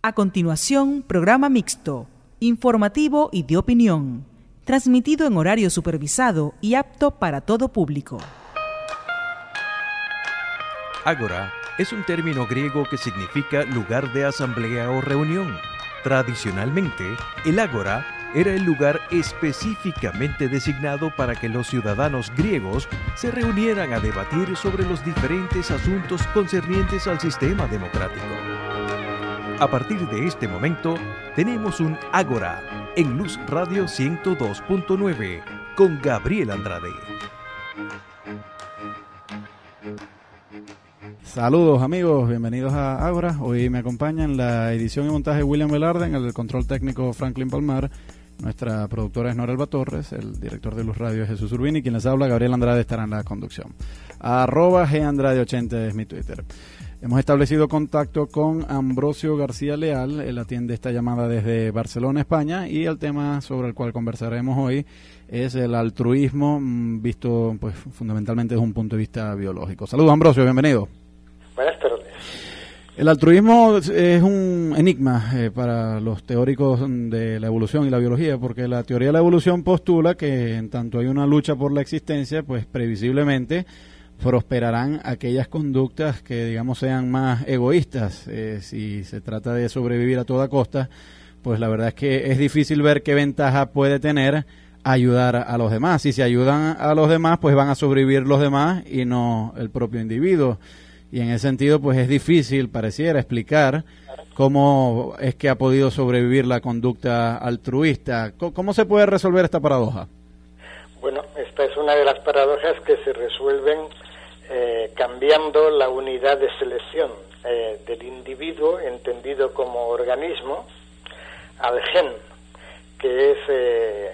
A continuación, programa mixto, informativo y de opinión, transmitido en horario supervisado y apto para todo público. Ágora es un término griego que significa lugar de asamblea o reunión. Tradicionalmente, el ágora era el lugar específicamente designado para que los ciudadanos griegos se reunieran a debatir sobre los diferentes asuntos concernientes al sistema democrático. A partir de este momento, tenemos un Ágora en Luz Radio 102.9 con Gabriel Andrade. Saludos amigos, bienvenidos a Ágora. Hoy me acompaña en la edición y montaje William Velarde, en el control técnico Franklin Palmar, nuestra productora es Norelba Torres, el director de Luz Radio Jesús Urbini, quien les habla, Gabriel Andrade, estará en la conducción. @GAndrade80 es mi Twitter. Hemos establecido contacto con Ambrosio García Leal, él atiende esta llamada desde Barcelona, España, y el tema sobre el cual conversaremos hoy es el altruismo visto pues fundamentalmente desde un punto de vista biológico. Saludos Ambrosio, bienvenido. Buenas tardes. El altruismo es un enigma para los teóricos de la evolución y la biología, porque la teoría de la evolución postula que en tanto hay una lucha por la existencia, pues previsiblemente prosperarán aquellas conductas que, digamos, sean más egoístas. Si se trata de sobrevivir a toda costa, pues la verdad es que es difícil ver qué ventaja puede tener ayudar a los demás. Si se ayudan a los demás, pues van a sobrevivir los demás y no el propio individuo. Y en ese sentido, pues es difícil, pareciera, explicar cómo es que ha podido sobrevivir la conducta altruista. ¿Cómo se puede resolver esta paradoja? Bueno, esta es una de las paradojas que se resuelven cambiando la unidad de selección del individuo, entendido como organismo, al gen, que es,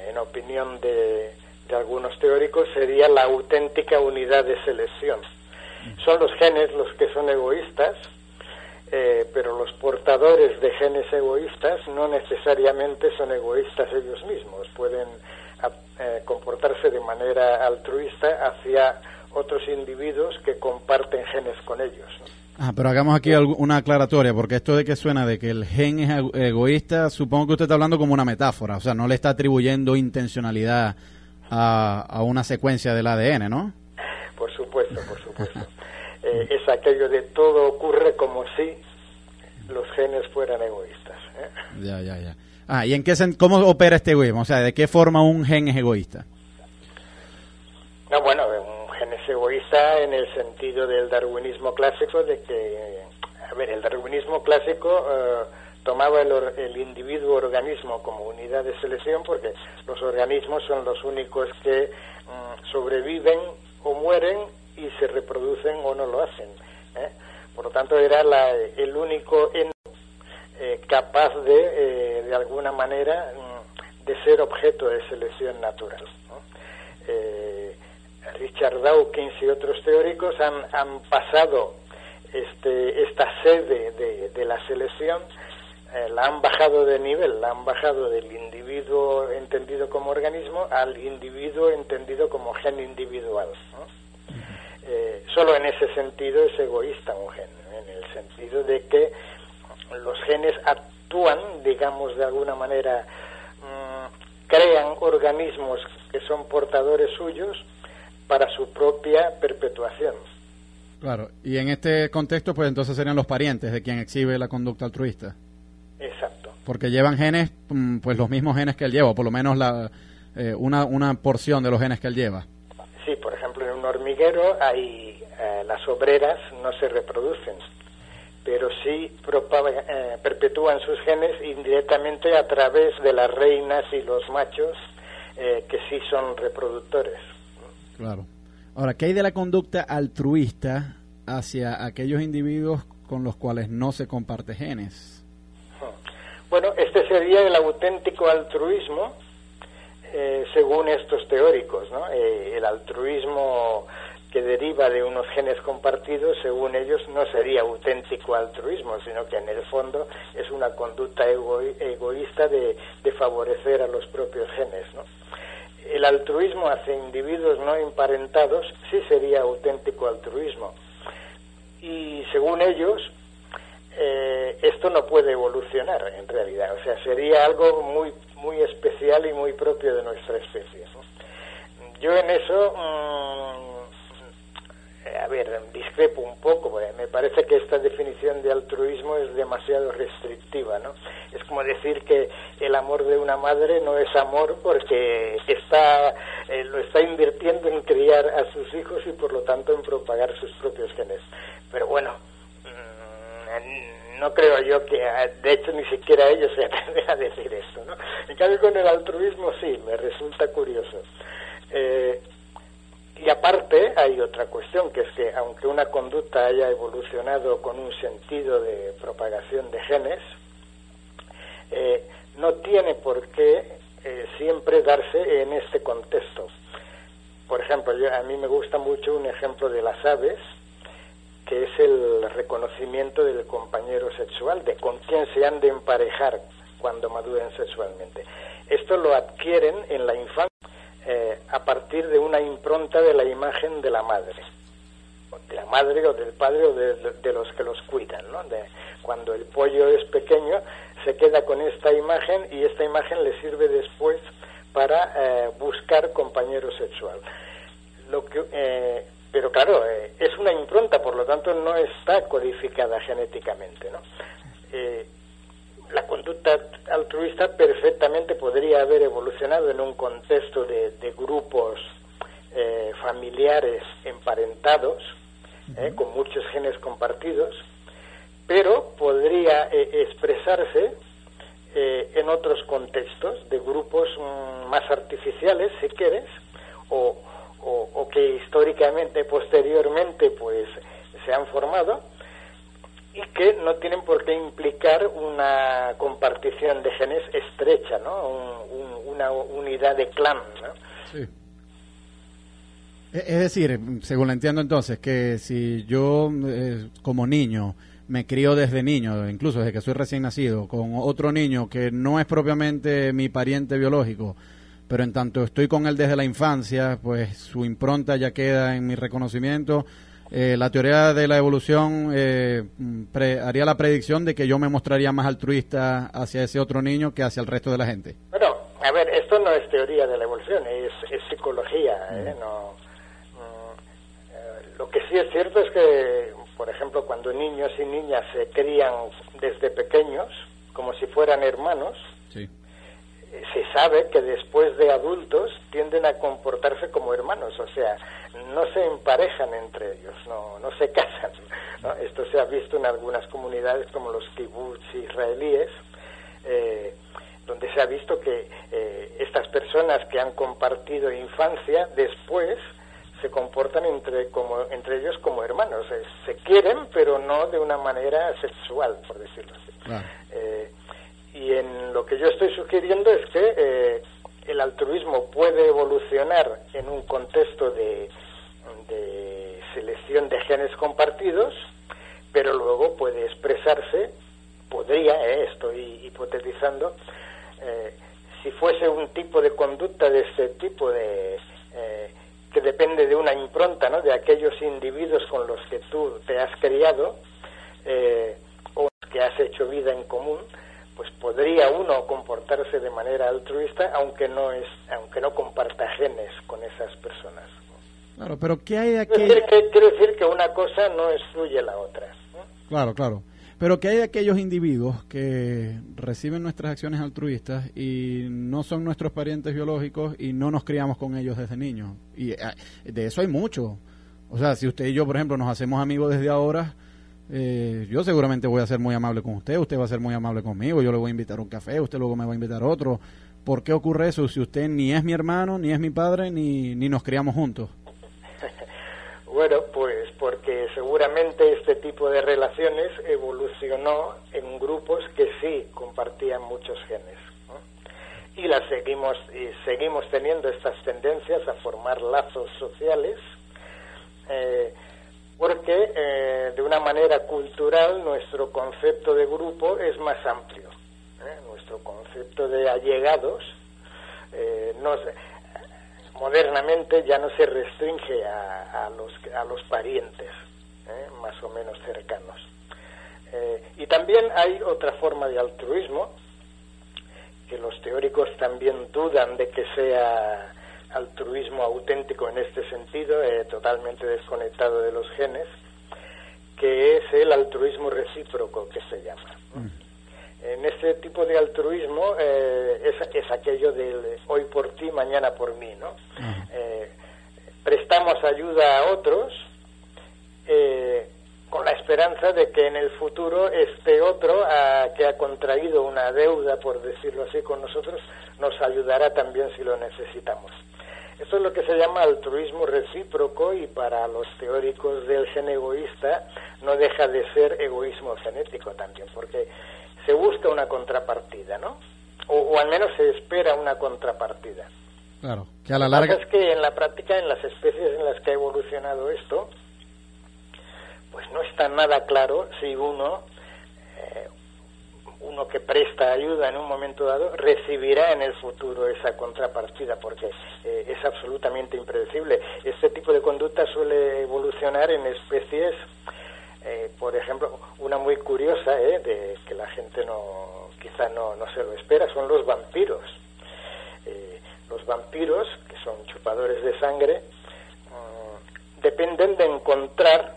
en opinión de algunos teóricos, sería la auténtica unidad de selección. Son los genes los que son egoístas, pero los portadores de genes egoístas no necesariamente son egoístas ellos mismos, pueden comportarse de manera altruista hacia otros individuos que comparten genes con ellos, ¿no? Pero hagamos aquí una aclaratoria, porque esto de que suena de que el gen es egoísta, supongo que usted está hablando como una metáfora, o sea, no le está atribuyendo intencionalidad a una secuencia del ADN, ¿no? Por supuesto. Es aquello de todo ocurre como si los genes fueran egoístas, ¿eh? Ya. ¿Y cómo opera este egoísmo? O sea, ¿de qué forma un gen es egoísta? No, bueno, un gen es egoísta en el sentido del darwinismo clásico, de que, el darwinismo clásico tomaba el individuo organismo como unidad de selección, porque los organismos son los únicos que sobreviven o mueren y se reproducen o no lo hacen, ¿eh? Por lo tanto era el único capaz de alguna manera de ser objeto de selección natural, ¿no? Richard Dawkins y otros teóricos han pasado esta sede de la selección, la han bajado de nivel, la han bajado del individuo entendido como organismo al individuo entendido como gen individual, ¿no? Solo en ese sentido es egoísta un gen, en el sentido de que los genes actúan, digamos, de alguna manera, crean organismos que son portadores suyos para su propia perpetuación. Claro, y en este contexto, pues entonces serían los parientes de quien exhibe la conducta altruista. Exacto. Porque llevan genes, pues los mismos genes que él lleva, o por lo menos una porción de los genes que él lleva. Sí, por ejemplo, en un hormiguero las obreras no se reproducen, pero sí perpetúan sus genes indirectamente a través de las reinas y los machos, que sí son reproductores. Claro. Ahora, ¿qué hay de la conducta altruista hacia aquellos individuos con los cuales no se comparte genes? Bueno, este sería el auténtico altruismo, según estos teóricos, ¿no? El altruismo que deriva de unos genes compartidos, según ellos, no sería auténtico altruismo, sino que en el fondo es una conducta egoísta de favorecer a los propios genes, ¿no? El altruismo hacia individuos no emparentados sí sería auténtico altruismo. Y según ellos, esto no puede evolucionar en realidad, o sea, sería algo muy muy especial y muy propio de nuestra especie, ¿no? Yo en eso, discrepo un poco, porque me parece que esta definición de altruismo es demasiado restrictiva, ¿no? Es como decir que el amor de una madre no es amor porque lo está invirtiendo en criar a sus hijos y por lo tanto en propagar sus propios genes. Pero bueno, no creo yo que, de hecho, ni siquiera ellos se atreven a decir esto, ¿no? En cambio, con el altruismo sí, me resulta curioso. Y aparte, hay otra cuestión, que es que aunque una conducta haya evolucionado con un sentido de propagación de genes, no tiene por qué siempre darse en este contexto. Por ejemplo, a mí me gusta mucho un ejemplo de las aves, que es el reconocimiento del compañero sexual, de con quién se han de emparejar cuando maduren sexualmente. Esto lo adquieren en la infancia a partir de una impronta de la imagen de la madre o del padre o de los que los cuidan, ¿no? Cuando el pollo es pequeño se queda con esta imagen y esta imagen le sirve después para buscar compañero sexual. Pero claro, es una impronta, por lo tanto no está codificada genéticamente, ¿no? La conducta altruista perfectamente podría haber evolucionado en un contexto de grupos familiares emparentados, con muchos genes compartidos, pero podría expresarse en otros contextos de grupos más artificiales, si quieres, o que históricamente, posteriormente, pues se han formado y que no tienen por qué implicar una compartición de genes estrecha, ¿no? Una unidad de clan, ¿no? Sí. Es decir, según lo entiendo entonces, que si yo como niño me crío desde niño, incluso desde que soy recién nacido, con otro niño que no es propiamente mi pariente biológico, pero en tanto estoy con él desde la infancia, pues su impronta ya queda en mi reconocimiento. La teoría de la evolución haría la predicción de que yo me mostraría más altruista hacia ese otro niño que hacia el resto de la gente. Bueno, a ver, esto no es teoría de la evolución, es psicología, lo que sí es cierto es que, por ejemplo, cuando niños y niñas se crían desde pequeños, como si fueran hermanos, sí, se sabe que después de adultos tienden a comportarse como hermanos, o sea, no se emparejan entre ellos, no se casan, ¿no? Esto se ha visto en algunas comunidades como los kibbutz israelíes, donde se ha visto que estas personas que han compartido infancia después se comportan entre ellos como hermanos, se quieren pero no de una manera sexual, por decirlo así. Claro. Y en lo que yo estoy sugiriendo es que el altruismo puede evolucionar en un contexto de selección de genes compartidos, pero luego puede expresarse, estoy hipotetizando, si fuese un tipo de conducta de este tipo que depende de una impronta, ¿no?, de aquellos individuos con los que tú te has criado o que has hecho vida en común, pues podría uno comportarse de manera altruista aunque no comparta genes con esas personas. Claro, pero ¿qué hay de aquí? Quiero decir que una cosa no excluye la otra, ¿no? Claro. Pero ¿qué hay de aquellos individuos que reciben nuestras acciones altruistas y no son nuestros parientes biológicos y no nos criamos con ellos desde niños? Y de eso hay mucho. O sea, si usted y yo, por ejemplo, nos hacemos amigos desde ahora, yo seguramente voy a ser muy amable con usted va a ser muy amable conmigo, yo le voy a invitar a un café, usted luego me va a invitar a otro. ¿Por qué ocurre eso si usted ni es mi hermano, ni es mi padre, ni nos criamos juntos? Bueno, pues porque seguramente este tipo de relaciones evolucionó en grupos que sí compartían muchos genes, ¿no? Y seguimos teniendo estas tendencias a formar lazos sociales, porque de una manera cultural nuestro concepto de grupo es más amplio, nuestro concepto de allegados modernamente ya no se restringe a los parientes más o menos cercanos. Y también hay otra forma de altruismo, que los teóricos también dudan de que sea altruismo auténtico en este sentido, totalmente desconectado de los genes, que es el altruismo recíproco, que se llama. En este tipo de altruismo es aquello del hoy por ti, mañana por mí, ¿no? Prestamos ayuda a otros con la esperanza de que en el futuro este otro que ha contraído una deuda, por decirlo así, con nosotros, nos ayudará también si lo necesitamos. Esto es lo que se llama altruismo recíproco, y para los teóricos del gen egoísta no deja de ser egoísmo genético también, porque se busca una contrapartida, ¿no? O al menos se espera una contrapartida. Claro, que a la larga... Lo que pasa es que en la práctica, en las especies en las que ha evolucionado esto, pues no está nada claro si uno que presta ayuda en un momento dado recibirá en el futuro esa contrapartida, porque es absolutamente impredecible. Este tipo de conducta suele evolucionar en especies, por ejemplo, una muy curiosa, de que la gente quizá no se lo espera, son los vampiros. Los vampiros, que son chupadores de sangre, dependen de encontrar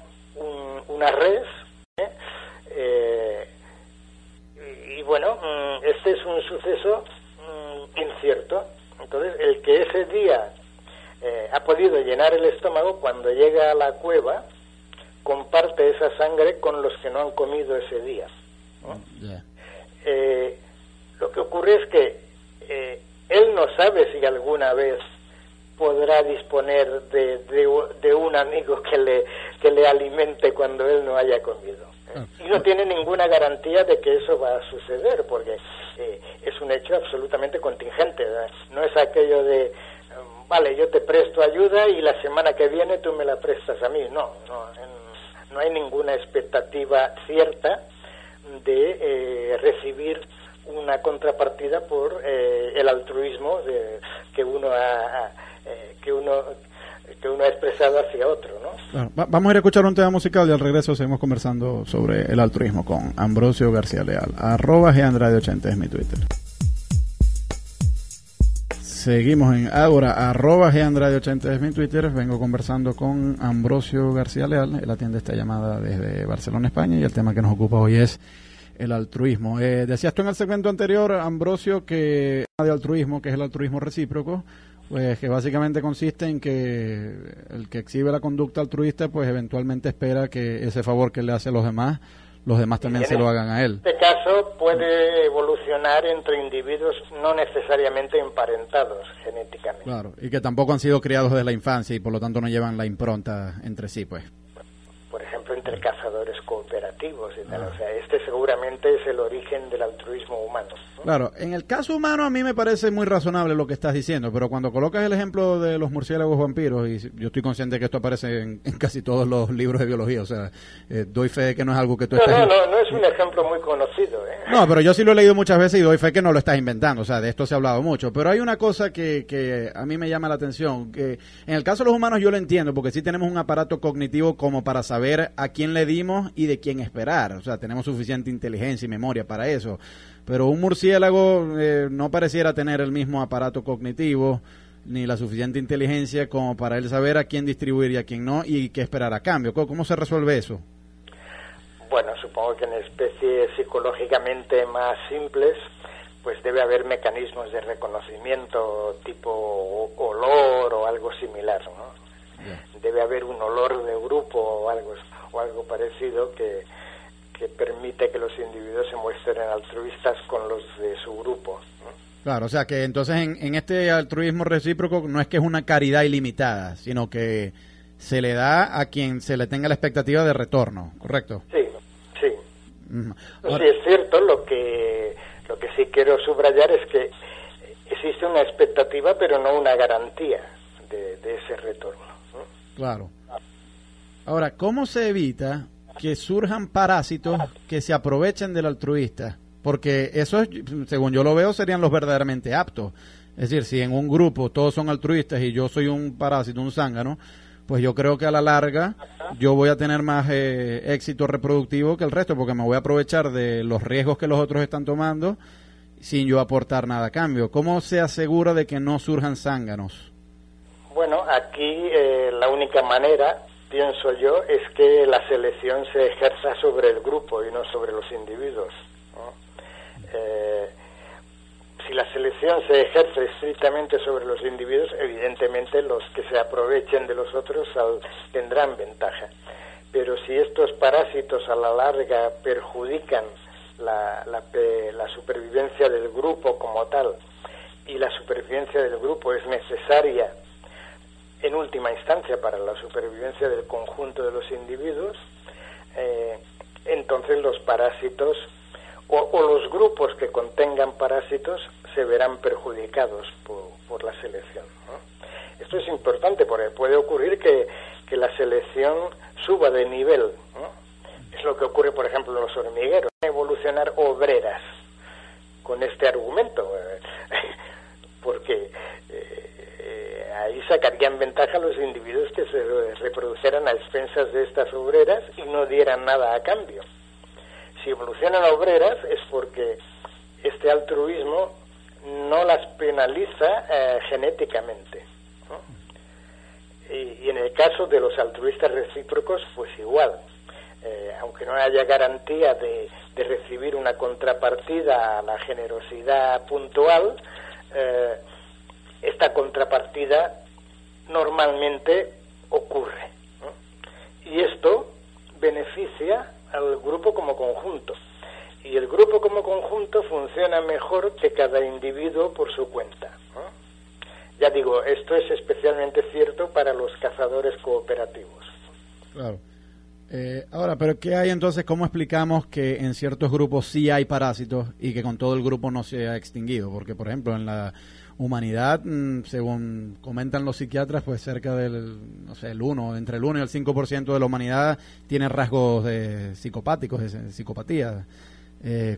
una res, y bueno, este es un suceso incierto. Entonces, el que ese día ha podido llenar el estómago, cuando llega a la cueva, comparte esa sangre con los que no han comido ese día, ¿no? Lo que ocurre es que él no sabe si alguna vez podrá disponer de un amigo que le alimente cuando él no haya comido. Y no tiene ninguna garantía de que eso va a suceder, porque es un hecho absolutamente contingente, ¿verdad? No es aquello de, vale, yo te presto ayuda y la semana que viene tú me la prestas a mí. No hay ninguna expectativa cierta de recibir una contrapartida por el altruismo que uno ha expresado hacia otro, ¿no? Claro. Vamos a ir a escuchar un tema musical y al regreso seguimos conversando sobre el altruismo con Ambrosio García Leal. @Gandrade80 es mi Twitter. Seguimos en Ágora, @Gandrade80 es mi Twitter. Vengo conversando con Ambrosio García Leal. Él atiende esta llamada desde Barcelona, España, y el tema que nos ocupa hoy es el altruismo. Decías tú en el segmento anterior, Ambrosio, que de altruismo, que es el altruismo recíproco, pues que básicamente consiste en que el que exhibe la conducta altruista, pues eventualmente espera que ese favor que le hace a los demás también se lo hagan a él. En este caso puede evolucionar entre individuos no necesariamente emparentados genéticamente. Claro, y que tampoco han sido criados desde la infancia y por lo tanto no llevan la impronta entre sí, pues. Por ejemplo, entre cazadores cooperativos y tal. O sea, este seguramente es el origen del altruismo humano, ¿no? Claro, en el caso humano a mí me parece muy razonable lo que estás diciendo, pero cuando colocas el ejemplo de los murciélagos vampiros, y yo estoy consciente de que esto aparece en casi todos los libros de biología, o sea, doy fe de que no es algo que tú estás... No es un ejemplo muy conocido, ¿eh? No, pero yo sí lo he leído muchas veces y doy fe que no lo estás inventando, o sea, de esto se ha hablado mucho, pero hay una cosa que a mí me llama la atención, que en el caso de los humanos yo lo entiendo, porque sí tenemos un aparato cognitivo como para saber a quién le dimos y de quién esperar, o sea, tenemos suficiente inteligencia y memoria para eso, pero un murciélago no pareciera tener el mismo aparato cognitivo ni la suficiente inteligencia como para él saber a quién distribuir y a quién no y qué esperar a cambio. ¿Cómo se resuelve eso? Bueno, supongo que en especies psicológicamente más simples pues debe haber mecanismos de reconocimiento tipo olor o algo similar, ¿no? Debe haber un olor de grupo o algo parecido que permite que los individuos se muestren altruistas con los de su grupo, ¿no? Claro, o sea que entonces en este altruismo recíproco no es que es una caridad ilimitada, sino que se le da a quien se le tenga la expectativa de retorno, ¿correcto? Sí. Ahora, Sí, es cierto, lo que sí quiero subrayar es que existe una expectativa pero no una garantía de ese retorno, ¿no? Claro. Ahora, ¿cómo se evita que surjan parásitos que se aprovechen del altruista? Porque eso, según yo lo veo, serían los verdaderamente aptos. Es decir, si en un grupo todos son altruistas y yo soy un parásito, un zángano, pues yo creo que a la larga yo voy a tener más éxito reproductivo que el resto, porque me voy a aprovechar de los riesgos que los otros están tomando sin yo aportar nada a cambio. ¿Cómo se asegura de que no surjan zánganos? Bueno, aquí la única manera, pienso yo, es que la selección se ejerza sobre el grupo y no sobre los individuos, ¿no? Si la selección se ejerce estrictamente sobre los individuos, evidentemente los que se aprovechen de los otros tendrán ventaja. Pero si estos parásitos a la larga perjudican la supervivencia del grupo como tal, y la supervivencia del grupo es necesaria en última instancia para la supervivencia del conjunto de los individuos, entonces los parásitos o los grupos que contengan parásitos se verán perjudicados por la selección, ¿no? Esto es importante porque puede ocurrir que la selección suba de nivel, ¿no? Es lo que ocurre, por ejemplo, en los hormigueros. Evolucionar obreras con este argumento, porque ahí sacarían ventaja los individuos que se reprodujeran a expensas de estas obreras y no dieran nada a cambio. Si evolucionan obreras es porque este altruismo no las penaliza genéticamente, ¿no? Y en el caso de los altruistas recíprocos, pues igual. Aunque no haya garantía de recibir una contrapartida a la generosidad puntual, esta contrapartida normalmente ocurre, ¿no? Y esto beneficia al grupo como conjunto. Y el grupo como conjunto funciona mejor que cada individuo por su cuenta, ¿no? Ya digo, esto es especialmente cierto para los cazadores cooperativos. Claro. Ahora, pero ¿qué hay entonces? ¿Cómo explicamos que en ciertos grupos sí hay parásitos y que con todo el grupo no se ha extinguido? Porque, por ejemplo, en la humanidad, según comentan los psiquiatras, pues cerca del, no sé, entre el 1 y el 5% de la humanidad tiene rasgos psicopáticos, de psicopatía.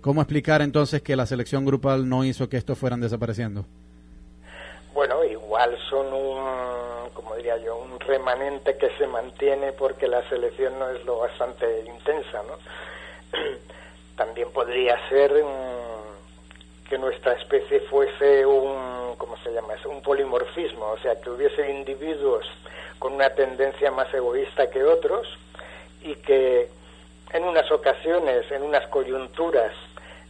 ¿Cómo explicar entonces que la selección grupal no hizo que estos fueran desapareciendo? Bueno, igual son como diría yo, un remanente que se mantiene porque la selección no es lo bastante intensa, ¿no? También podría ser que nuestra especie fuese ¿cómo se llama eso? Un polimorfismo, o sea, que hubiese individuos con una tendencia más egoísta que otros y que en unas ocasiones, en unas coyunturas,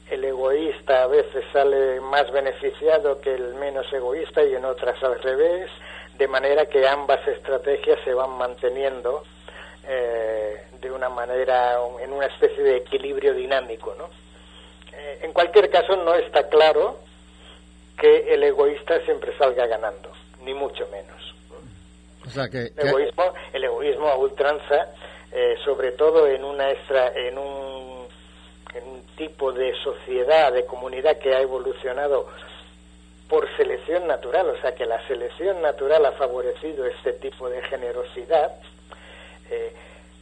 el egoísta a veces sale más beneficiado que el menos egoísta y en otras al revés, de manera que ambas estrategias se van manteniendo de una manera, en una especie de equilibrio dinámico, ¿no? En cualquier caso, no está claro que el egoísta siempre salga ganando, ni mucho menos. O sea que el egoísmo a ultranza, sobre todo en un tipo de sociedad, de comunidad que ha evolucionado por selección natural, o sea que la selección natural ha favorecido este tipo de generosidad,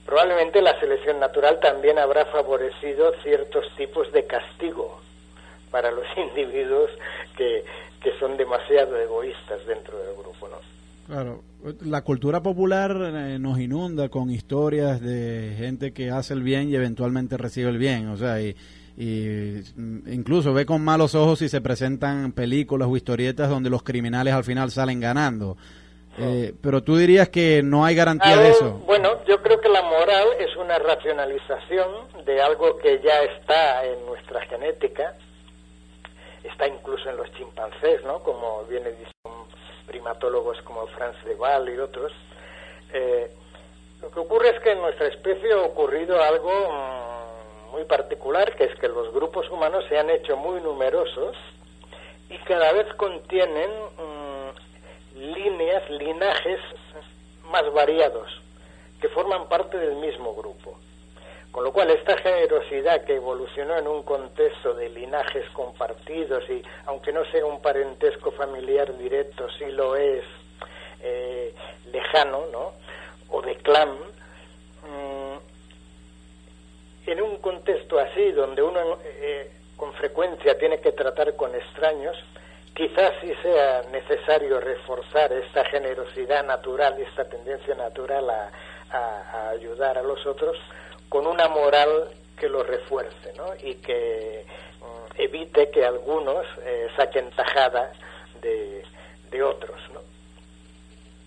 probablemente la selección natural también habrá favorecido ciertos tipos de castigo para los individuos que son demasiado egoístas dentro del grupo, ¿no? Claro, la cultura popular nos inunda con historias de gente que hace el bien y eventualmente recibe el bien, o sea, y incluso ve con malos ojos si se presentan películas o historietas donde los criminales al final salen ganando. Pero tú dirías que no hay garantía de eso. Bueno, yo creo que la moral es una racionalización de algo que ya está en nuestra genética, está incluso en los chimpancés, ¿no? Como viene diciendo primatólogos como Franz de Waal y otros. Lo que ocurre es que en nuestra especie ha ocurrido algo muy particular, que es que los grupos humanos se han hecho muy numerosos y cada vez contienen linajes más variados, que forman parte del mismo grupo. Con lo cual, esta generosidad que evolucionó en un contexto de linajes compartidos, y aunque no sea un parentesco familiar directo, sí lo es lejano, ¿no? O de clan, en un contexto así, donde uno con frecuencia tiene que tratar con extraños, quizás sí sea necesario reforzar esta generosidad natural, esta tendencia natural a ayudar a los otros con una moral que lo refuerce, ¿no? Y que evite que algunos saquen tajada de otros, ¿no?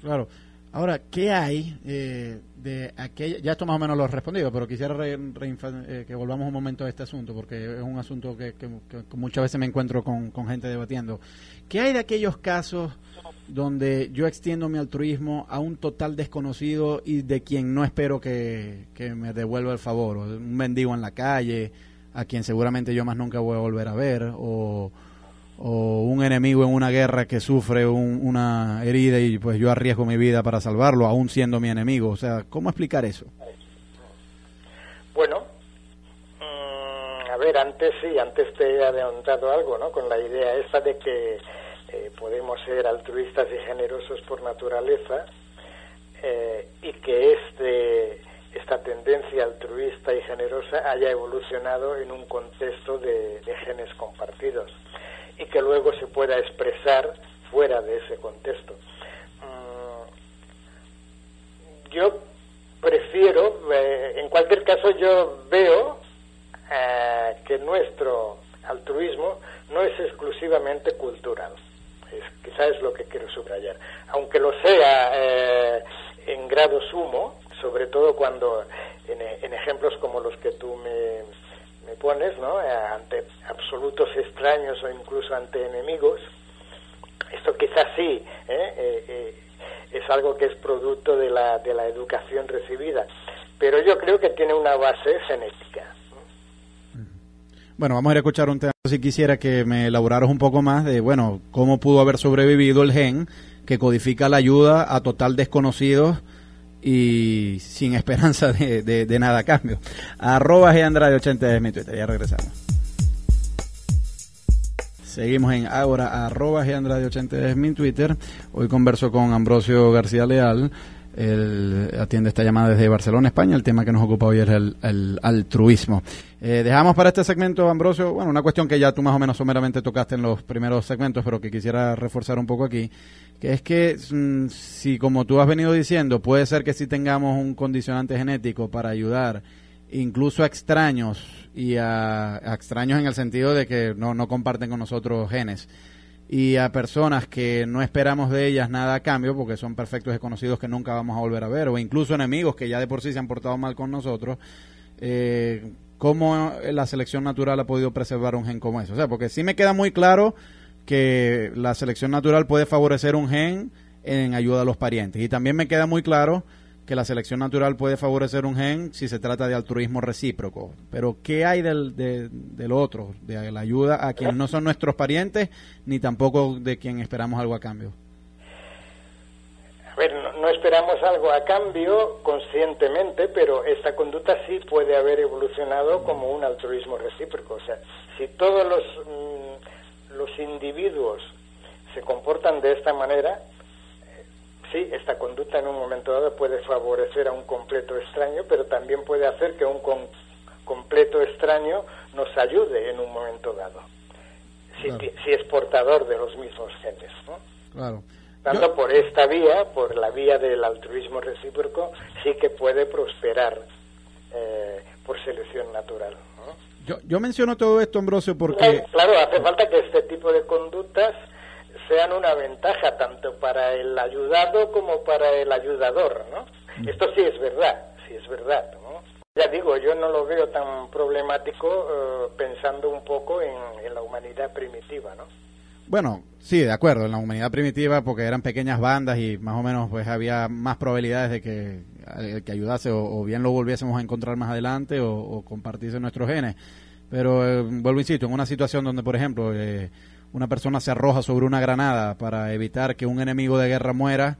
Claro. Ahora, ¿qué hay de aquella? Ya esto más o menos lo has respondido, pero quisiera que volvamos un momento a este asunto, porque es un asunto que muchas veces me encuentro con gente debatiendo. ¿Qué hay de aquellos casos donde yo extiendo mi altruismo a un total desconocido y de quien no espero que me devuelva el favor? Un mendigo en la calle, a quien seguramente yo más nunca voy a volver a ver, o un enemigo en una guerra que sufre una herida y pues yo arriesgo mi vida para salvarlo, aún siendo mi enemigo. O sea, ¿cómo explicar eso? Bueno, a ver, antes te he adelantado algo, ¿no? Con la idea esta de que podemos ser altruistas y generosos por naturaleza, y que esta tendencia altruista y generosa haya evolucionado en un contexto de genes compartidos, y que luego se pueda expresar fuera de ese contexto. Yo prefiero, en cualquier caso yo veo que nuestro altruismo no es exclusivamente cultural. Quizás es lo que quiero subrayar. Aunque lo sea en grado sumo, sobre todo cuando en ejemplos como los que tú me pones, ¿no? Ante absolutos extraños o incluso ante enemigos, esto quizás sí es algo que es producto de la educación recibida, pero yo creo que tiene una base genética. Bueno, vamos a ir a escuchar un tema. Si quisiera que me elaboraras un poco más de, bueno, cómo pudo haber sobrevivido el gen que codifica la ayuda a total desconocidos y sin esperanza de nada a cambio. @Gandrade80 es mi Twitter. Ya regresamos. Seguimos en Ágora, @Gandrade80 es mi Twitter. Hoy converso con Ambrosio García Leal. Él atiende esta llamada desde Barcelona, España. El tema que nos ocupa hoy es el altruismo. Dejamos para este segmento, Ambrosio, bueno, una cuestión que ya tú más o menos someramente tocaste en los primeros segmentos, pero que quisiera reforzar un poco aquí, que es que si, como tú has venido diciendo, puede ser que sí tengamos un condicionante genético para ayudar incluso a extraños, y a extraños en el sentido de que no comparten con nosotros genes, y a personas que no esperamos de ellas nada a cambio, porque son perfectos desconocidos que nunca vamos a volver a ver, o incluso enemigos que ya de por sí se han portado mal con nosotros, ¿cómo la selección natural ha podido preservar un gen como eso? O sea, porque sí me queda muy claro que la selección natural puede favorecer un gen en ayuda a los parientes, y también me queda muy claro que la selección natural puede favorecer un gen si se trata de altruismo recíproco. Pero ¿qué hay del otro, de la ayuda a quienes no son nuestros parientes, ni tampoco de quien esperamos algo a cambio? A ver, no esperamos algo a cambio conscientemente, pero esta conducta sí puede haber evolucionado como un altruismo recíproco. O sea, si todos los individuos se comportan de esta manera, sí, esta conducta en un momento dado puede favorecer a un completo extraño, pero también puede hacer que un completo extraño nos ayude en un momento dado, si es portador de los mismos genes, ¿no? Claro. Tanto por esta vía, por la vía del altruismo recíproco, sí que puede prosperar por selección natural, ¿no? Yo menciono todo esto, Ambrosio, porque... Claro, hace falta que este tipo de conductas sean una ventaja tanto para el ayudado como para el ayudador, ¿no? Esto sí es verdad, ¿no? Ya digo, yo no lo veo tan problemático pensando un poco en la humanidad primitiva, ¿no? Bueno, sí, de acuerdo, en la humanidad primitiva, porque eran pequeñas bandas y más o menos pues había más probabilidades de que el que ayudase o bien lo volviésemos a encontrar más adelante o compartirse nuestros genes. Pero vuelvo, insisto, en una situación donde, por ejemplo, una persona se arroja sobre una granada para evitar que un enemigo de guerra muera,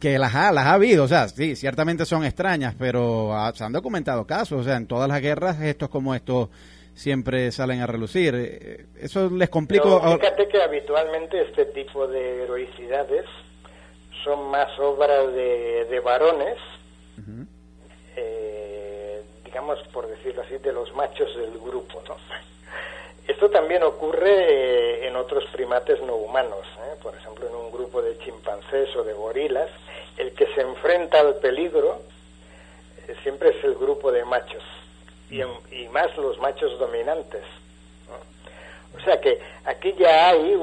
que las ha habido, o sea, sí, ciertamente son extrañas, pero se han documentado casos, o sea, en todas las guerras estos como estos siempre salen a relucir. Eso les complica. Fíjate que habitualmente este tipo de heroicidades son más obras de varones, digamos, por decirlo así, de los machos del grupo, ¿no? Esto esto también ocurre en otros primates no humanos, por ejemplo en un grupo de chimpancés o de gorilas, el que se enfrenta al peligro siempre es el grupo de machos, y más los machos dominantes, ¿no? O sea que aquí ya hay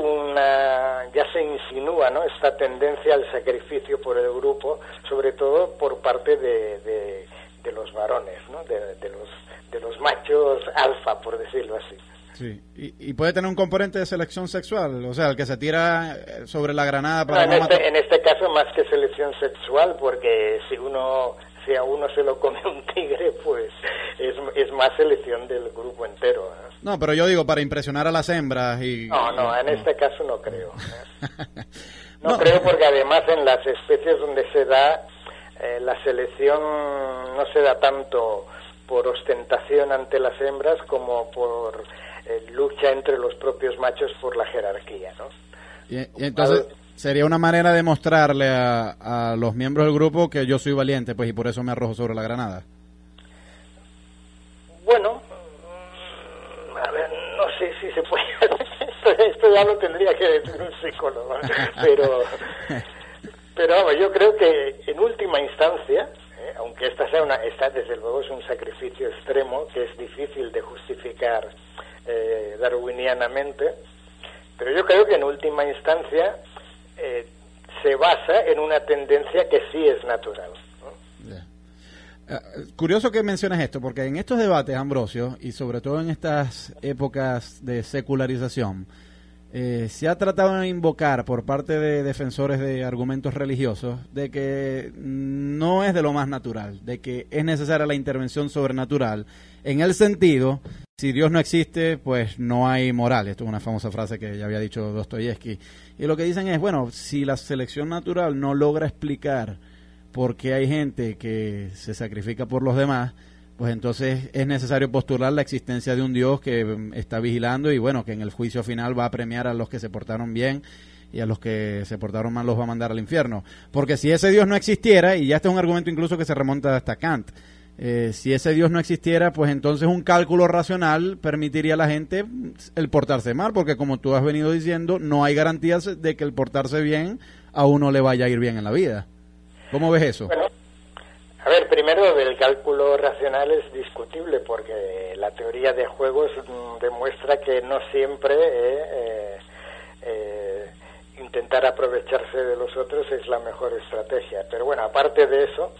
ya se insinúa, ¿no?, esta tendencia al sacrificio por el grupo, sobre todo por parte de los varones, ¿no?, de los machos alfa, por decirlo así. Sí, y puede tener un componente de selección sexual, o sea, el que se tira sobre la granada para en este caso más que selección sexual, porque si a uno se lo come un tigre, pues es más selección del grupo entero, ¿no? No, pero yo digo para impresionar a las hembras y... No, en este caso no creo. No creo, porque además en las especies donde se da la selección no se da tanto por ostentación ante las hembras como por lucha entre los propios machos por la jerarquía, ¿no? Y entonces sería una manera de mostrarle a los miembros del grupo que yo soy valiente, pues, y por eso me arrojo sobre la granada. Bueno, a ver, no sé si se puede esto ya lo tendría que decir un psicólogo, pero vamos, yo creo que en última instancia, aunque esta desde luego es un sacrificio extremo que es difícil de justificar darwinianamente, pero yo creo que en última instancia se basa en una tendencia que sí es natural, ¿no? Yeah. Curioso que menciones esto, porque en estos debates, Ambrosio, y sobre todo en estas épocas de secularización, se ha tratado de invocar por parte de defensores de argumentos religiosos de que no es de lo más natural, de que es necesaria la intervención sobrenatural, en el sentido, si Dios no existe, pues no hay moral. Esto es una famosa frase que ya había dicho Dostoyevsky. Y lo que dicen es, bueno, si la selección natural no logra explicar por qué hay gente que se sacrifica por los demás, pues entonces es necesario postular la existencia de un Dios que está vigilando y bueno, que en el juicio final va a premiar a los que se portaron bien y a los que se portaron mal los va a mandar al infierno. Porque si ese Dios no existiera, y ya este es un argumento incluso que se remonta hasta Kant, si ese Dios no existiera, pues entonces un cálculo racional permitiría a la gente el portarse mal, porque como tú has venido diciendo, no hay garantías de que el portarse bien a uno le vaya a ir bien en la vida. ¿Cómo ves eso? Bueno, a ver, primero el cálculo racional es discutible porque la teoría de juegos demuestra que no siempre intentar aprovecharse de los otros es la mejor estrategia. Pero bueno, aparte de eso,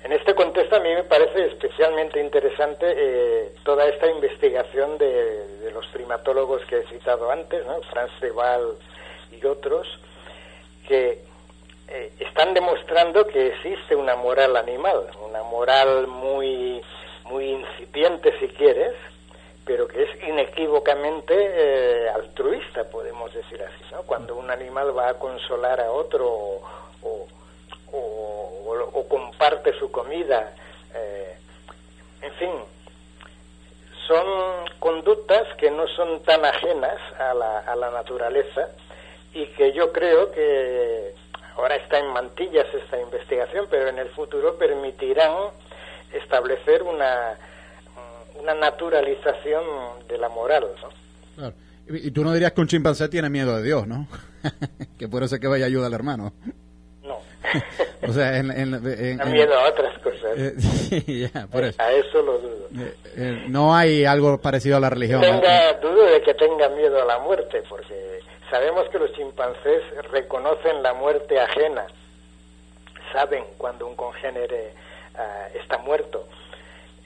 en este contexto a mí me parece especialmente interesante toda esta investigación de los primatólogos que he citado antes, ¿no?, Frans de Waal y otros, que están demostrando que existe una moral animal, una moral muy incipiente si quieres, pero que es inequívocamente altruista, podemos decir así, ¿no? Cuando un animal va a consolar a otro o comparte su comida, en fin, son conductas que no son tan ajenas a la naturaleza y que yo creo que ahora está en mantillas esta investigación, pero en el futuro permitirán establecer una naturalización de la moral, ¿no? Claro. Y tú no dirías que un chimpancé tiene miedo de Dios, ¿no? Que por eso es que vaya ayuda al hermano. No. O sea, da miedo a otras cosas. Sí, ya, por eso. A eso lo dudo. No hay algo parecido a la religión. Dudo de que tenga miedo a la muerte, porque sabemos que los chimpancés reconocen la muerte ajena, saben cuando un congénere está muerto,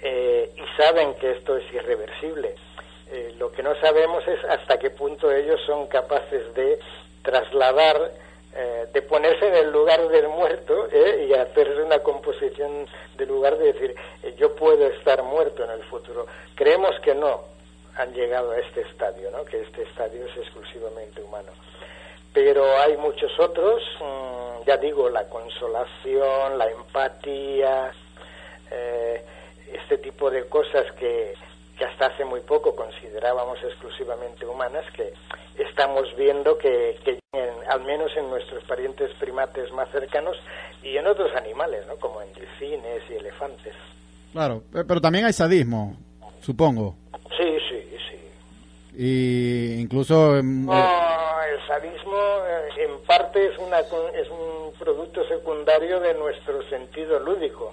y saben que esto es irreversible. Lo que no sabemos es hasta qué punto ellos son capaces de trasladar, de ponerse en el lugar del muerto y hacerse una composición del lugar de decir, yo puedo estar muerto en el futuro. Creemos que no han llegado a este estadio, ¿no?, que este estadio es exclusivamente humano. Pero hay muchos otros, ya digo, la consolación, la empatía, este tipo de cosas que hasta hace muy poco considerábamos exclusivamente humanas, que estamos viendo que al menos en nuestros parientes primates más cercanos y en otros animales, ¿no?, como en delfines y elefantes. Claro, pero también hay sadismo, supongo. Sí. Y incluso... No, el sadismo en parte es un producto secundario de nuestro sentido lúdico,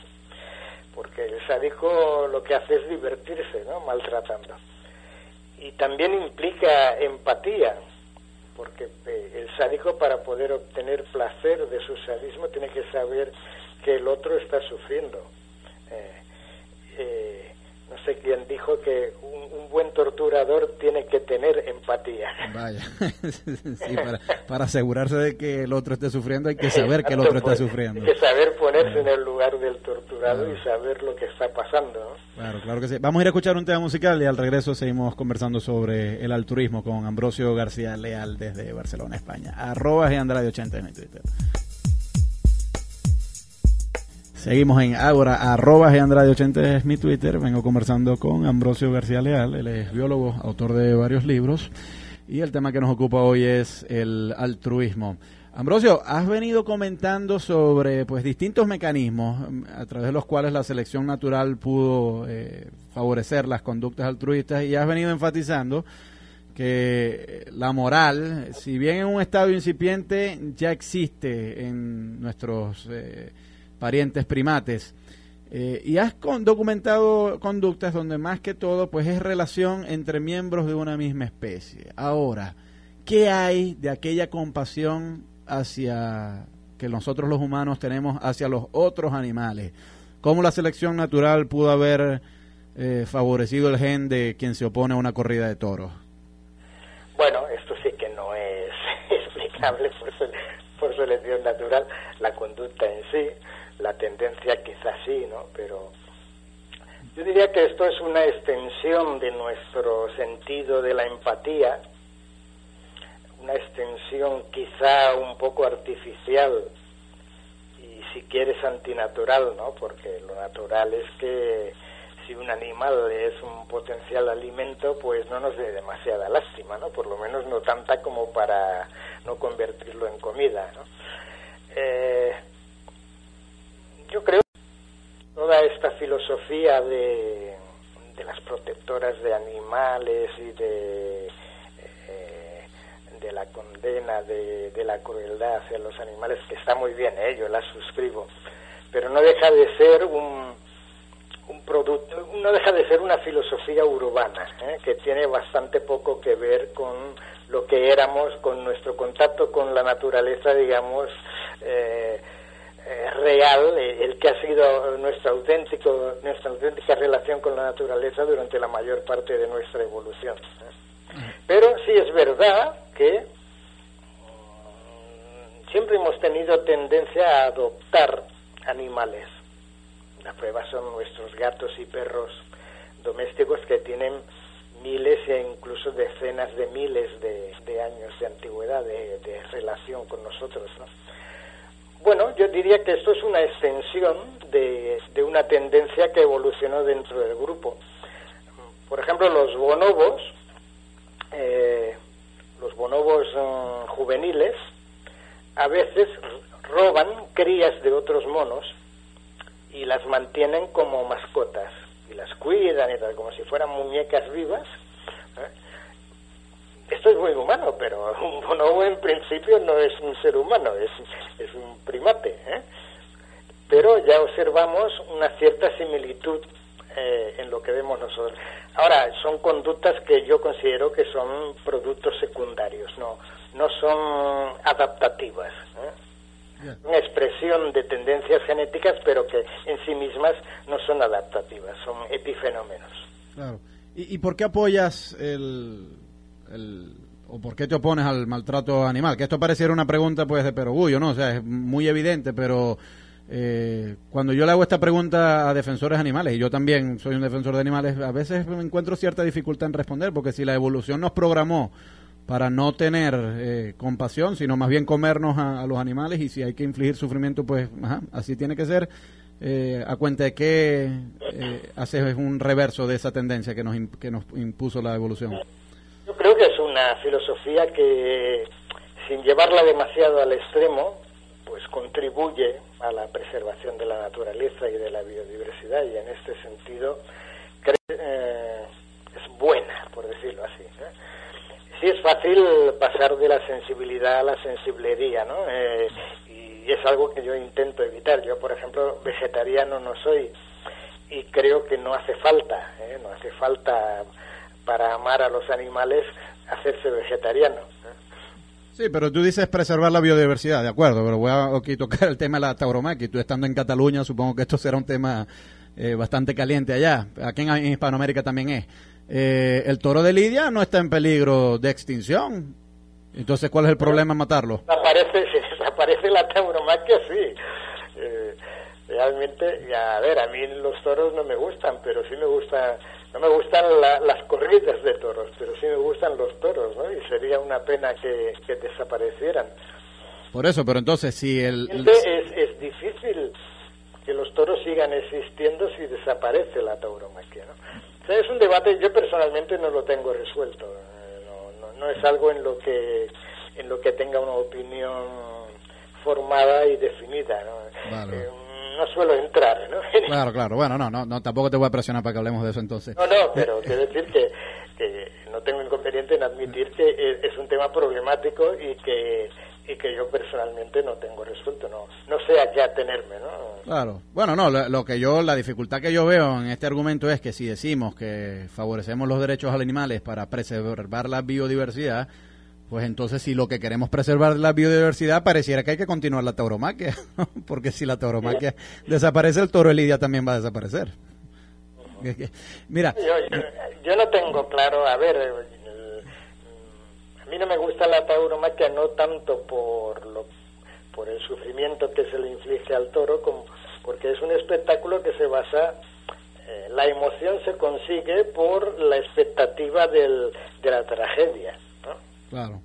porque el sádico lo que hace es divertirse, ¿no?, maltratando. Y también implica empatía, porque el sádico, para poder obtener placer de su sadismo, tiene que saber que el otro está sufriendo. No sé quién dijo que un buen torturador tiene que tener empatía. Vaya, sí, para asegurarse de que el otro esté sufriendo hay que saber que el otro está sufriendo. Hay que saber ponerse en el lugar del torturado y saber lo que está pasando, ¿no? Claro, claro que sí. Vamos a ir a escuchar un tema musical y al regreso seguimos conversando sobre el altruismo con Ambrosio García Leal desde Barcelona, España. @Gandrade80 en mi Twitter. Seguimos en Ágora, @Gandrade80 es mi Twitter. Vengo conversando con Ambrosio García Leal, él es biólogo, autor de varios libros, y el tema que nos ocupa hoy es el altruismo. Ambrosio, has venido comentando sobre distintos mecanismos a través de los cuales la selección natural pudo favorecer las conductas altruistas, y has venido enfatizando que la moral, si bien en un estado incipiente, ya existe en nuestros parientes primates, y has documentado conductas donde más que todo es relación entre miembros de una misma especie. Ahora, ¿qué hay de aquella compasión hacia que nosotros los humanos tenemos hacia los otros animales? ¿Cómo la selección natural pudo haber favorecido el gen de quien se opone a una corrida de toros? Bueno, esto sí que no es explicable por selección natural, la conducta en sí. La tendencia quizás sí, ¿no? Pero yo diría que esto es una extensión de nuestro sentido de la empatía, una extensión quizá un poco artificial y, si quieres, antinatural, ¿no? Porque lo natural es que si un animal es un potencial alimento, pues no nos dé demasiada lástima, ¿no? Por lo menos no tanta como para no convertirlo en comida, ¿no? Yo creo que toda esta filosofía de las protectoras de animales y de la condena de la crueldad hacia los animales, que está muy bien, yo la suscribo, pero no deja de ser un producto, no deja de ser una filosofía urbana, que tiene bastante poco que ver con lo que éramos, con nuestro contacto con la naturaleza, digamos, real, el que ha sido nuestra auténtica relación con la naturaleza durante la mayor parte de nuestra evolución. Pero sí es verdad que siempre hemos tenido tendencia a adoptar animales. La prueba son nuestros gatos y perros domésticos, que tienen miles e incluso decenas de miles de años de antigüedad, de relación con nosotros, ¿no? Bueno, yo diría que esto es una extensión de una tendencia que evolucionó dentro del grupo. Por ejemplo, los bonobos juveniles a veces roban crías de otros monos y las mantienen como mascotas y las cuidan y tal, como si fueran muñecas vivas. Esto es muy humano, pero un bonobo en principio no es un ser humano, es un primate, pero ya observamos una cierta similitud en lo que vemos nosotros. Ahora, son conductas que yo considero que son productos secundarios, no son adaptativas, una expresión de tendencias genéticas, pero que en sí mismas no son adaptativas, son epifenómenos. Claro. ¿Y por qué apoyas o por qué te opones al maltrato animal? Que esto pareciera una pregunta de perogrullo, ¿no? O sea, es muy evidente, pero cuando yo le hago esta pregunta a defensores animales, y yo también soy un defensor de animales, a veces me encuentro cierta dificultad en responder, porque si la evolución nos programó para no tener compasión, sino más bien comernos a los animales, y si hay que infligir sufrimiento, pues así tiene que ser, a cuenta de que haces un reverso de esa tendencia que nos impuso la evolución. Yo creo que es una filosofía que, sin llevarla demasiado al extremo, pues contribuye a la preservación de la naturaleza y de la biodiversidad, y en este sentido es buena, por decirlo así, sí es fácil pasar de la sensibilidad a la sensiblería, ¿no? Y es algo que yo intento evitar. Yo, por ejemplo, vegetariano no soy y creo que no hace falta, no hace falta para amar a los animales hacerse vegetariano. Sí, pero tú dices preservar la biodiversidad, de acuerdo, pero voy a aquí tocar el tema de la tauromaquia. Tú estando en Cataluña, supongo que esto será un tema bastante caliente allá. Aquí en Hispanoamérica también es. El toro de Lidia no está en peligro de extinción. Entonces, ¿cuál es el problema en matarlo? Si desaparece la tauromaquia, sí. Realmente, a ver, a mí los toros no me gustan, pero sí me gustan, no me gustan las corridas de toros, pero sí me gustan los toros, ¿no? Y sería una pena que desaparecieran. Por eso, pero entonces, si es difícil que los toros sigan existiendo si desaparece la tauromaquia, ¿no? O sea, es un debate, yo personalmente no lo tengo resuelto, no es algo en lo que tenga una opinión formada y definida, ¿no? Vale. No suelo entrar, ¿no? Claro, bueno, no, tampoco te voy a presionar para que hablemos de eso entonces. No, pero quiero decir que no tengo inconveniente en admitir que es un tema problemático y que yo personalmente no tengo resuelto, no sé a qué atenerme, ¿no? Claro, bueno, no, la dificultad que yo veo en este argumento es que si decimos que favorecemos los derechos a los animales para preservar la biodiversidad, pues entonces si lo que queremos preservar la biodiversidad, pareciera que hay que continuar la tauromaquia, porque si la tauromaquia desaparece, el toro de Lidia también va a desaparecer. Mira, yo no tengo claro, a ver, a mí no me gusta la tauromaquia no tanto por el sufrimiento que se le inflige al toro, como porque es un espectáculo que se basa, la emoción se consigue por la expectativa de la tragedia, ¿no? Claro.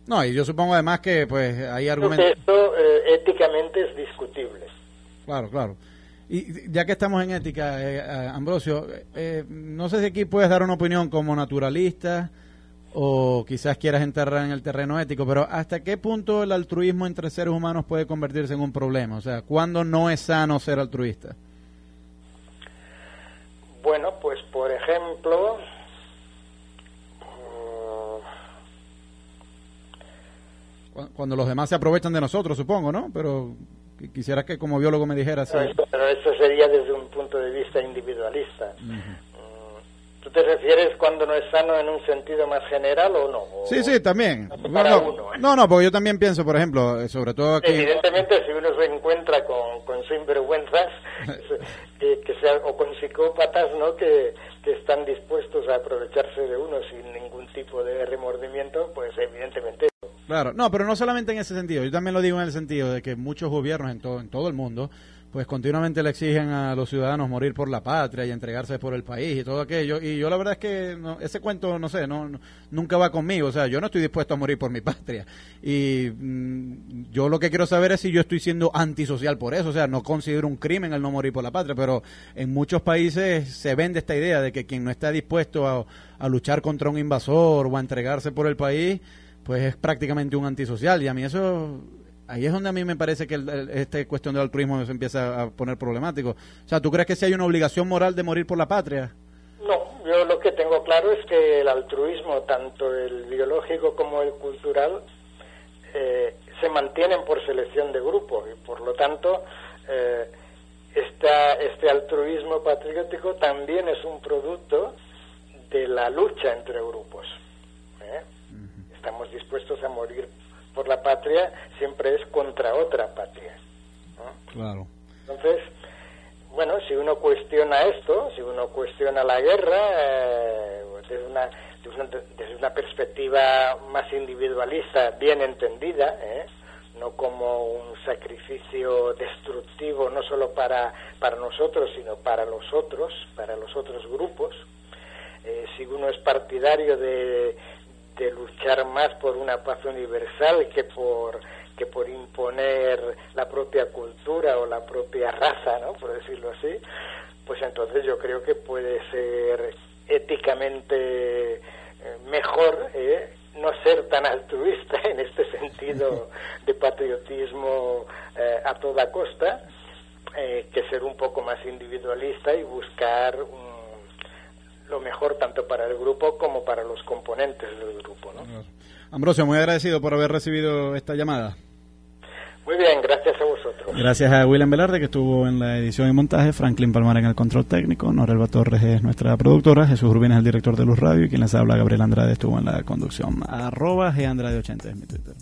No, y yo supongo además que pues hay argumentos... Esto éticamente es discutible. Claro. Y ya que estamos en ética, Ambrosio, no sé si aquí puedes dar una opinión como naturalista o quizás quieras entrar en el terreno ético, pero ¿hasta qué punto el altruismo entre seres humanos puede convertirse en un problema? O sea, ¿cuándo no es sano ser altruista? Bueno, pues por ejemplo... Cuando los demás se aprovechan de nosotros, supongo, ¿no? Pero quisiera que como biólogo me dijeras... Pero eso sería desde un punto de vista individualista. ¿Tú te refieres cuando no es sano en un sentido más general o no? Sí, también. No, porque yo también pienso, por ejemplo, sobre todo aquí... Evidentemente, si uno se encuentra con sinvergüenzas, o con psicópatas, ¿no? Que están dispuestos a aprovecharse de uno sin ningún tipo de remordimiento, pues evidentemente... Claro, no, pero no solamente en ese sentido, yo también lo digo en el sentido de que muchos gobiernos en todo el mundo, pues continuamente le exigen a los ciudadanos morir por la patria y entregarse por el país y todo aquello, y yo la verdad es que ese cuento, no sé, nunca va conmigo, o sea, yo no estoy dispuesto a morir por mi patria, y yo lo que quiero saber es si yo estoy siendo antisocial por eso, o sea, no considero un crimen el no morir por la patria, pero en muchos países se vende esta idea de que quien no está dispuesto a luchar contra un invasor o a entregarse por el país, pues es prácticamente un antisocial, y a mí eso, ahí es donde a mí me parece que esta cuestión del altruismo se empieza a poner problemático. O sea, ¿tú crees que sí hay una obligación moral de morir por la patria? No, yo lo que tengo claro es que el altruismo, tanto el biológico como el cultural, se mantienen por selección de grupo, y por lo tanto, este altruismo patriótico también es un producto de la lucha entre grupos. Estamos dispuestos a morir por la patria, siempre es contra otra patria, ¿no? Claro. Entonces, bueno, si uno cuestiona esto, si uno cuestiona la guerra desde una perspectiva más individualista, bien entendida, no como un sacrificio destructivo no solo para nosotros, sino para los otros grupos, si uno es partidario de luchar más por una paz universal que por imponer la propia cultura o la propia raza, ¿no? Por decirlo así, pues entonces yo creo que puede ser éticamente mejor no ser tan altruista en este sentido de patriotismo a toda costa, que ser un poco más individualista y buscar lo mejor tanto para el grupo como para los componentes del grupo, ¿no? Ambrosio, muy agradecido por haber recibido esta llamada. Muy bien, gracias a vosotros. Gracias a William Velarde, que estuvo en la edición y montaje, Franklin Palmar en el control técnico, Norelba Torres es nuestra productora, Jesús Urbina es el director de Luz Radio y quien les habla, Gabriel Andrade, estuvo en la conducción. @GAndrade80 es mi Twitter.